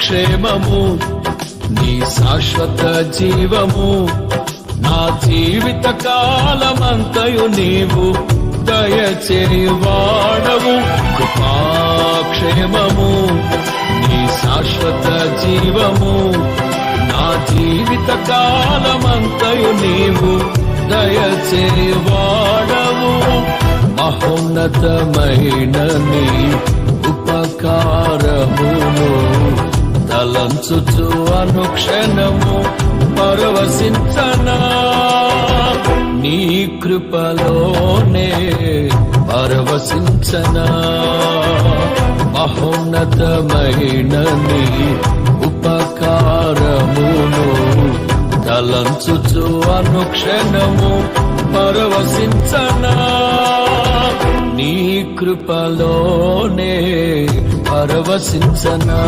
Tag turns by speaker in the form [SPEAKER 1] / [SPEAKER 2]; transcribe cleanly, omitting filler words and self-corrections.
[SPEAKER 1] క్షేమము నీ శాశ్వత జీవము నా జీవిత కాలమంతయు నీవు దయచేయువాడవు. కృపాక్షేమము నీ శాశ్వత జీవము నా జీవిత కాలమంతయు నీవు దయచేయువాడవు. మహోన్నతమైన నీ ఉపకారమును తలంచుచు అనుక్షణము పరవశించనా నీ కృపలోనే పరవశించనా. మహోన్నతమైన నీ ఉపకారమును తలంచుచు అనుక్షణము పరవశించనా నీ కృపలోనే పరవశించనా.